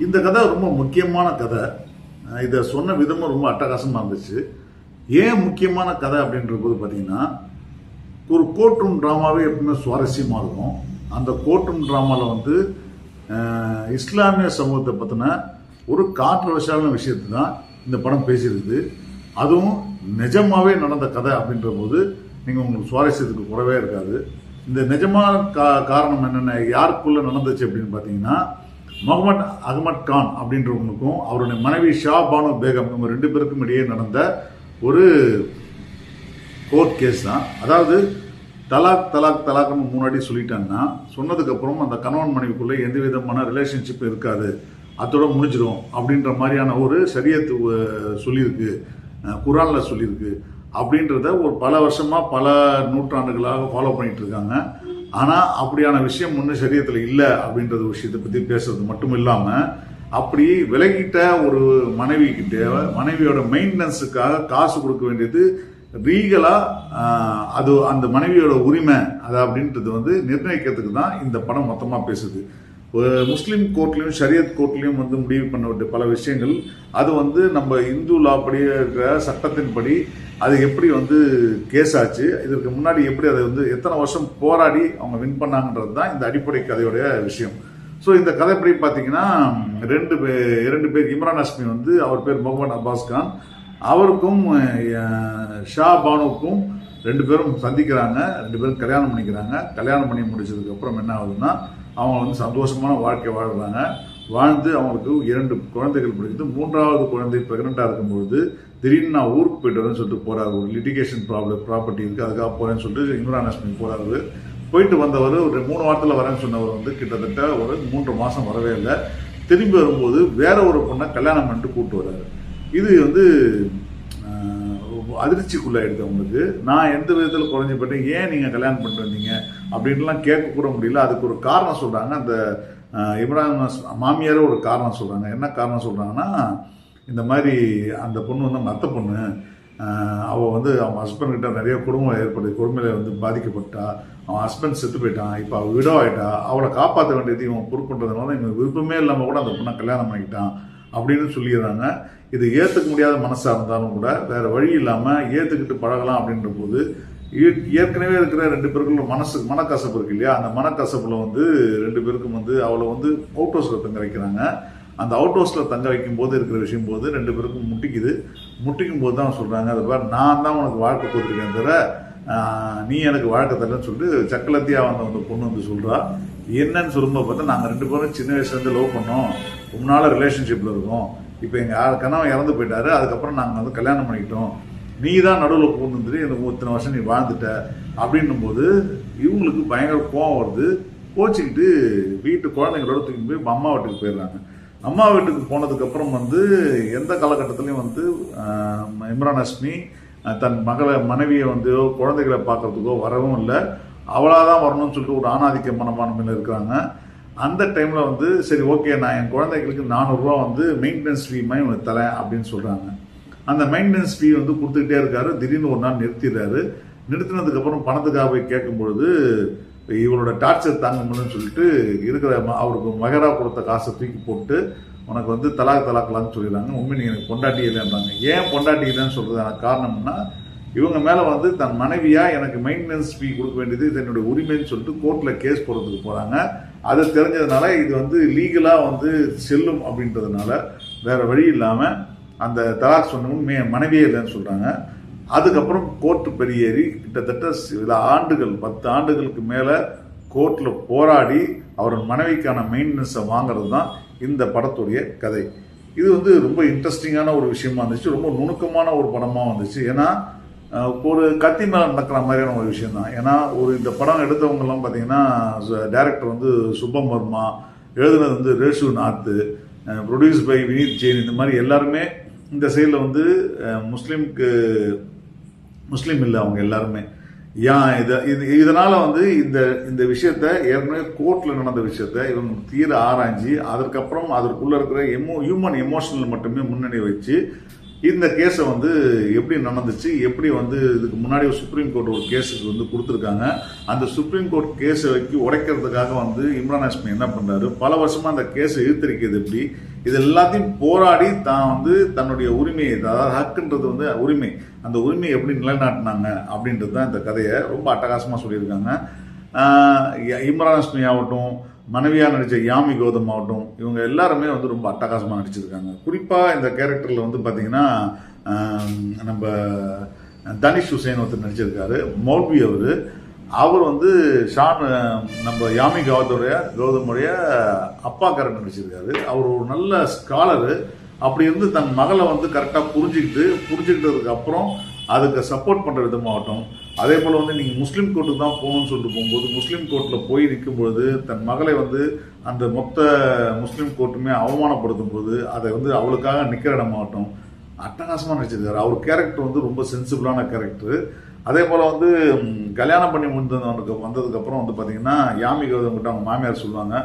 இந்த கதை ரொம்ப முக்கியமான கதை. இதை சொன்ன விதமும் ரொம்ப அட்டகாசமாக இருந்துச்சு. ஏன் முக்கியமான கதை அப்படின்ற போது பார்த்தீங்கன்னா, ஒரு கோர்ட் ரூம் ட்ராமாவே எப்பவுமே சுவாரஸ்யமாக இருக்கும். அந்த கோர்ட் ரூம் ட்ராமாவில் வந்து இஸ்லாமிய சமூகத்தை பற்றின ஒரு கான்ட்ரவர்ஷியலான விஷயத்தை தான் இந்த படம் பேசியிருக்குது. அதுவும் நிஜமாவே நடந்த கதை அப்படின்ற போது நீங்கள் உங்களுக்கு சுவாரஸ்யத்துக்கு குறைவே இருக்காது. இந்த நிஜமான காரணம் என்னென்ன, யாருக்குள்ளே நடந்துச்சு அப்படின்னு பார்த்தீங்கன்னா, முகமது அகமது கான் அப்படின்றவங்களுக்கும் அவருடைய மனைவி ஷா பானு பேகம் இவங்க 2 பேருக்கும் இடையே நடந்த ஒரு கோர்ட் கேஸ் தான். அதாவது தலாக்னு முன்னாடி சொல்லிட்டாங்கன்னா, சொன்னதுக்கப்புறம் அந்த கணவன் மனைவிக்குள்ளே எந்த விதமான ரிலேஷன்ஷிப் இருக்காது, அதோட முடிஞ்சிடும் அப்படின்ற மாதிரியான ஒரு ஷரியத்து சொல்லியிருக்கு, குரானில் சொல்லியிருக்கு. அப்படின்றத ஒரு பல வருஷமாக பல நூற்றாண்டுகளாக ஃபாலோ பண்ணிட்டு இருக்காங்க. ஆனால் அப்படியான விஷயம் ஒன்றும் ஷரியத்தில் இல்லை அப்படின்றது விஷயத்தை பற்றி பேசுறது மட்டும் இல்லாமல், அப்படி விலகிட்ட ஒரு மனைவியோட மெயின்டெனன்ஸுக்காக காசு கொடுக்க வேண்டியது லீகலாக அது அந்த மனைவியோட உரிமை அது அப்படின்றது வந்து நிர்ணயிக்கிறதுக்கு தான் இந்த படம் மொத்தமாக பேசுது. முஸ்லீம் கோர்ட்லையும் ஷரியத் கோர்ட்லையும் வந்து முடிவு பண்ண வேண்டிய பல விஷயங்கள் அது வந்து நம்ம இந்து லா படி இருக்கிற சட்டத்தின்படி அது எப்படி வந்து கேஸ் ஆச்சு, இதற்கு முன்னாடி எப்படி அதை வந்து எத்தனை வருஷம் போராடி அவங்க வின் பண்ணாங்கன்றது தான் இந்த அடிப்படை கதையோடைய விஷயம். ஸோ இந்த கதைப்படி பார்த்தீங்கன்னா ரெண்டு பேர் இம்ரான் ஹஷ்மி வந்து அவர் பேர் முகமது அப்பாஸ் கான், அவருக்கும் ஷா பானுக்கும் 2 பேரும் சந்திக்கிறாங்க. 2 பேரும் கல்யாணம் பண்ணிக்கிறாங்க. கல்யாணம் பண்ணி முடிச்சதுக்கு அப்புறம் என்ன ஆகுதுன்னா, அவங்க வந்து சந்தோஷமான வாழ்க்கை வாழ்கிறாங்க. வாழ்ந்து அவங்களுக்கு 2 குழந்தைகள் பிடிக்குது. 3வது குழந்தை ப்ரெக்னெண்ட்டாக இருக்கும்பொழுது திடீர்னு நான் ஊருக்கு போயிட்டு வரேன்னு சொல்லிட்டு போறாரு. ஒரு லிட்டிகேஷன் ப்ராப்பர்ட்டி இருக்குது, அதுக்காக போகிறேன்னு சொல்லிட்டு இம்ரான் ஹஷ்மி போறாரு. போயிட்டு வந்தவர் ஒரு 3 வாரத்தில் வரேன்னு சொன்னவர் வந்து கிட்டத்தட்ட ஒரு 3 மாதம் வரவே இல்லை. திரும்பி வரும்போது வேற ஒரு பொண்ணை கல்யாணம் பண்ணிட்டு கூப்பிட்டு வர்றாரு. இது வந்து அதிர்ச்சிக்குள்ளாயிடுது அவங்களுக்கு. நான் எந்த விதத்தில் குறைஞ்சி போயிட்டேன், ஏன் நீங்கள் கல்யாணம் பண்ணிட்டு வந்தீங்க அப்படின்ட்டுலாம் கேட்க கூட முடியல. அதுக்கு ஒரு காரணம் சொல்கிறாங்க. அந்த இம்ரான் மாமியாரே ஒரு காரணம் சொல்கிறாங்க. என்ன காரணம் சொல்கிறாங்கன்னா, இந்த மாதிரி அந்த பொண்ணு வந்து அவங்க அத்தை பொண்ணு, அவள் வந்து அவங்க ஹஸ்பண்ட்கிட்ட நிறைய குடும்பம் ஏற்படுது, கொடுமையில வந்து பாதிக்கப்பட்டா, அவன் ஹஸ்பண்ட் செத்து போயிட்டான், இப்போ அவள் விடோ ஆகிட்டா, அவளை காப்பாற்ற வேண்டியது இவன் பொறுப்புன்றதுனால இவன் விருப்பமே இல்லாமல் கூட அந்த பொண்ணை கல்யாணம் பண்ணிக்கிட்டான் அப்படின்னு சொல்லிடுறாங்க. இது ஏற்றுக்க முடியாத மனசாக இருந்தாலும் கூட வேற வழி இல்லாமல் ஏற்றுக்கிட்டு பழகலாம் அப்படின்ற போது ஏற்கனவே இருக்கிற 2 பேருக்குள்ள மனக்கசப்பு இருக்கு இல்லையா, அந்த மனக்கசப்புல வந்து 2 பேருக்கும் வந்து அவளை வந்து அவுட் ஹவுஸில் தங்க வைக்கிறாங்க. அந்த அவுட் ஹவுஸில் தங்க வைக்கும் போது இருக்கிற விஷயம் போது 2 பேருக்கும் முட்டிக்கும் போது தான் சொல்கிறாங்க, அதை பாரு நான் தான் உனக்கு வாழ்க்கை கொடுத்துருக்கேன் தவிர நீ எனக்கு வாழ்க்கை தரலன்னு சொல்லிட்டு சக்கலத்தியாக அந்த பொண்ணு வந்து சொல்கிறா. என்னன்னு சொல்லும்போது பார்த்தா, நாங்கள் 2 பேரும் சின்ன வயசுலேருந்து லவ் பண்ணோம், ரொம்ப நாள் ரிலேஷன்ஷிப்பில் இருக்கோம், இப்போ எங்கள் கணவன் இறந்து போயிட்டாரு, அதுக்கப்புறம் நாங்கள் வந்து கல்யாணம் பண்ணிக்கிட்டோம், நீ தான் நடுவில் பூந்துட்டு எனக்கு இத்தனை வருஷம் நீ வாழ்ந்துட்ட அப்படின்னும் போது இவங்களுக்கு பயங்கர கோவம் வருது. கோச்சிக்கிட்டு வீட்டு குழந்தைங்களோட தூக்கி போய் அம்மா வீட்டுக்கு போயிடுறாங்க. அம்மா வீட்டுக்கு போனதுக்கப்புறம் வந்து எந்த காலகட்டத்திலையும் வந்து இம்ரான் ஹஷ்மி தன் மனைவியை வந்து குழந்தைகளை பார்க்கறதுக்கோ வரவும் இல்லை. அவளாக தான் வரணும்னு சொல்லிட்டு ஒரு ஆணாதிக்க மனப்பான்மையில் இருக்கிறாங்க. அந்த டைமில் வந்து சரி ஓகே, நான் என் குழந்தைகளுக்கு 400 ரூபா வந்து மெயின்டெனன்ஸ் ஃபீ மாதிரி உனக்கு தரேன் அப்படின்னு சொல்கிறாங்க. அந்த மெயின்டெனன்ஸ் ஃபீ வந்து கொடுத்துக்கிட்டே இருக்காரு. திடீர்னு ஒரு நாள் நிறுத்திடுறாரு. நிறுத்தினதுக்கப்புறம் பணத்துக்காக போய் கேட்கும்பொழுது இவரோட டார்ச்சர் தாங்க முடியும்னு சொல்லிட்டு இருக்கிற அவருக்கு மகரா கொடுத்த காசை தூக்கி போட்டு உனக்கு வந்து தலாக்கலான்னு சொல்லிடுறாங்க. உண்மை நீங்கள் எனக்கு பொண்டாட்டி இல்லைன்றாங்க. ஏன் பொண்டாட்டி இல்லைன்னு சொல்கிறதான காரணம்னா, இவங்க மேலே வந்து தன் மனைவியாக எனக்கு மெயின்டெனன்ஸ் ஃபீ கொடுக்க வேண்டியது என்னுடைய உரிமைன்னு சொல்லிட்டு கோர்ட்டில் கேஸ் போடுறதுக்கு போகிறாங்க. அது தெரிஞ்சதுனால இது வந்து லீகலாக வந்து செல்லும் அப்படின்றதுனால வேற வழி இல்லாமல் அந்த தலாக் சொன்னவங்க மனைவியே இல்லைன்னு சொல்கிறாங்க. அதுக்கப்புறம் கோர்ட்டு பெரியேறி கிட்டத்தட்ட சில ஆண்டுகள் 10 ஆண்டுகளுக்கு மேலே கோர்ட்டில் போராடி அவர் மனைவிக்கான மெயின்டெனன்ஸை வாங்குறது தான் இந்த படத்துடைய கதை. இது வந்து ரொம்ப இன்ட்ரெஸ்டிங்கான ஒரு விஷயமா இருந்துச்சு, ரொம்ப நுணுக்கமான ஒரு படமாக வந்துச்சு. ஏன்னா ஒரு கத்தி மேலே நடக்கிற மாதிரியான ஒரு விஷயம் தான். ஏன்னா இந்த படம் எடுத்தவங்கெல்லாம் பார்த்தீங்கன்னா, டைரக்டர் வந்து சுப்பம் வர்மா, எழுதுனது வந்து ரேஷு நாத்து, ப்ரொடியூஸ் பை வினீத் ஜெயின், இந்த மாதிரி எல்லாருமே இந்த சைடில் வந்து முஸ்லீம் இல்லை அவங்க எல்லாருமே. இதனால வந்து இந்த விஷயத்த ஏற்கனவே கோர்ட்டில் நடந்த விஷயத்த இவங்க தீர ஆராய்ஞ்சி அதற்கப்புறம் அதற்குள்ள இருக்கிற ஹியூமன் எமோஷனல் மட்டுமே முன்னணி வச்சு இந்த கேஸை வந்து எப்படி நடந்துச்சு, எப்படி வந்து இதுக்கு முன்னாடி ஒரு சுப்ரீம் கோர்ட் ஒரு கேஸுக்கு வந்து கொடுத்துருக்காங்க. அந்த சுப்ரீம் கோர்ட் கேஸை உடைக்கிறதுக்காக வந்து இம்ரான் ஹாஷ்மி என்ன பண்றாரு, பல வருஷமா அந்த கேஸை இழுத்தரிக்கிறது எப்படி, இது எல்லாத்தையும் போராடி தான் வந்து தன்னுடைய உரிமையை, அதாவது ஹக்குன்றது வந்து உரிமை, அந்த உரிமையை எப்படி நிலைநாட்டினாங்க அப்படின்றது தான் இந்த கதையை ரொம்ப அட்டகாசமாக சொல்லியிருக்காங்க. இம்ரான் ஹாஷ்மி ஆகட்டும், மனைவியா நடிச்ச யாமி கௌதம் ஆகட்டும், இவங்க எல்லாருமே வந்து ரொம்ப அட்டகாசமாக நடிச்சிருக்காங்க. குறிப்பாக இந்த கேரக்டரில் வந்து பார்த்தீங்கன்னா நம்ம தனிஷ் ஹுசைன் ஒருத்தர் நடிச்சிருக்காரு, மௌல்வி அவர் வந்து ஷான் நம்ம யாமி கௌதமுடைய அப்பா கேரக்டர் நடிச்சிருக்காரு. அவர் ஒரு நல்ல ஸ்காலரு. அப்படி இருந்து தன் மகளை வந்து கரெக்டாக புரிஞ்சுக்கிட்டதுக்கு அப்புறம் அதுக்கு சப்போர்ட் பண்ணுற விதமாகட்டும், அதே போல் வந்து நீங்கள் முஸ்லீம் கோர்ட்டுக்கு தான் போகணும்னு சொல்லிட்டு போகும்போது முஸ்லீம் கோர்ட்டில் போய் நிற்கும்பொழுது தன் மகளை வந்து அந்த மொத்த முஸ்லீம் கோர்ட்டுமே அவமானப்படுத்தும் போது அதை வந்து அவளுக்காக நிற்கிற இடமாகட்டும் அட்டகாசமாக நடிச்சிருக்காரு. அவர் கேரக்டர் வந்து ரொம்ப சென்சிபிளான கேரக்டர். அதே போல் வந்து கல்யாணம் பண்ணி வந்ததுக்கப்புறம் வந்து பார்த்தீங்கன்னா யாமி கௌதம் கிட்ட அவங்க மாமியார் சொல்லுவாங்க,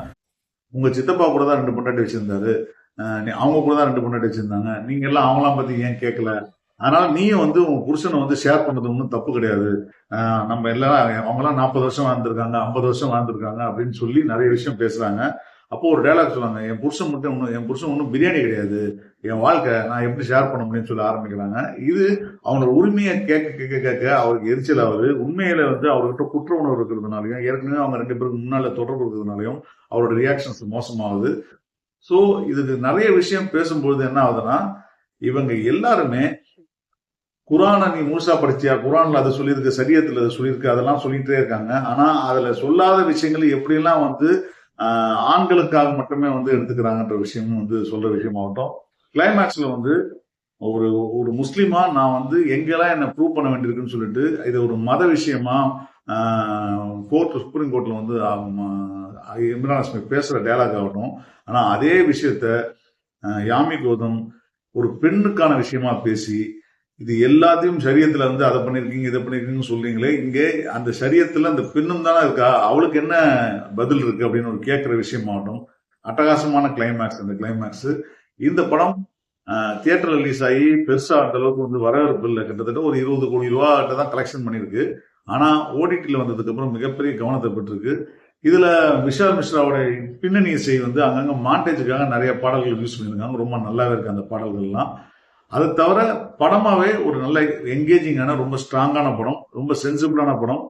உங்கள் சித்தப்பா கூட தான் 2 பொண்டாட்டி வச்சுருந்தாரு, அவங்க கூட தான் 2 பொண்டாட்டி வச்சுருந்தாங்க, நீங்கள் எல்லாம் அவங்களாம் பற்றி ஏன் கேட்கல, அதனால நீயும் வந்து உங்க புருஷனை வந்து ஷேர் பண்ணது ஒன்றும் தப்பு கிடையாது, நம்ம எல்லாம் அவங்களாம் 40 வருஷம் வாழ்ந்துருக்காங்க, 50 வருஷம் வாழ்ந்துருக்காங்க அப்படின்னு சொல்லி நிறைய விஷயம் பேசுறாங்க. அப்போ ஒரு டைலாக் சொல்லுவாங்க, என் புருஷன் ஒன்றும் பிரியாணி கிடையாது, என் வாழ்க்கை நான் எப்படி ஷேர் பண்ண முடியும்னு சொல்லி ஆரம்பிக்கிறாங்க. இது அவங்களோட உரிமையை கேட்க அவருக்கு எரிச்சல் ஆகுது. உண்மையில வந்து அவர்கிட்ட குற்ற உணர்வு இருக்கிறதுனாலையும் ஏற்கனவே அவங்க 2 பேருக்கு முன்னால தொடர்பு இருக்கிறதுனாலையும் அவரோட ரியாக்ஷன்ஸ் மோசமாகுது. ஸோ இதுக்கு நிறைய விஷயம் பேசும்போது என்ன ஆகுதுன்னா, இவங்க எல்லாருமே குரானை நீ முழுசா படிச்சியா, குரான்ல அதை சொல்லியிருக்கு, சரியத்துல அதை சொல்லியிருக்கு, அதெல்லாம் சொல்லிட்டே இருக்காங்க. ஆனா அதுல சொல்லாத விஷயங்கள் எப்படியெல்லாம் வந்து ஆண்களுக்காக மட்டுமே வந்து எடுத்துக்கிறாங்கன்ற விஷயமும் வந்து சொல்ற விஷயமாகட்டும். கிளைமேக்ஸ்ல வந்து ஒரு ஒரு முஸ்லீமா நான் வந்து எங்கெல்லாம் என்ன ப்ரூவ் பண்ண வேண்டியிருக்குன்னு சொல்லிட்டு இது ஒரு மத விஷயமா சுப்ரீம் கோர்ட்ல வந்து இம்ரான் ஹாஷ்மி பேசுற டயலாக் ஆகட்டும். ஆனா அதே விஷயத்த யாமி கௌதம் ஒரு பெண்ணுக்கான விஷயமா பேசி இது எல்லாத்தையும் சரியத்துல வந்து அதை பண்ணிருக்கீங்க இதை பண்ணிருக்கீங்கன்னு சொல்றீங்களே, இங்கே அந்த சரியத்துல அந்த பெண்ணும் தானே இருக்கா, அவளுக்கு என்ன பதில் இருக்கு அப்படின்னு ஒரு கேட்கிற விஷயமாகட்டும். அட்டகாசமான கிளைமேக்ஸ் அந்த கிளைமேக்ஸ். இந்த படம் தியேட்டர் ரிலீஸ் ஆகி பெருசா அந்த அளவுக்கு வந்து வரவேற்பு இல்லை. கிட்டத்தட்ட ஒரு 20 கோடி ரூபா கிட்ட தான் கலெக்ஷன் பண்ணிருக்கு. ஆனா ஓடிடியில் வந்ததுக்கு அப்புறம் மிகப்பெரிய கவனத்தை பெற்றிருக்கு. இதுல விஷால் மிஸ்ராவோட பின்னணி இசை வந்து அங்கங்க மாண்டேஜுக்காக நிறைய பாடல்கள் யூஸ் பண்ணியிருக்காங்க. ரொம்ப நல்லாவே இருக்கு அந்த பாடல்கள்லாம். அதை தவிர படமாவே ஒரு நல்ல என்கேஜிங்கான ரொம்ப ஸ்ட்ராங்கான படம், ரொம்ப சென்சிபிளான படம்.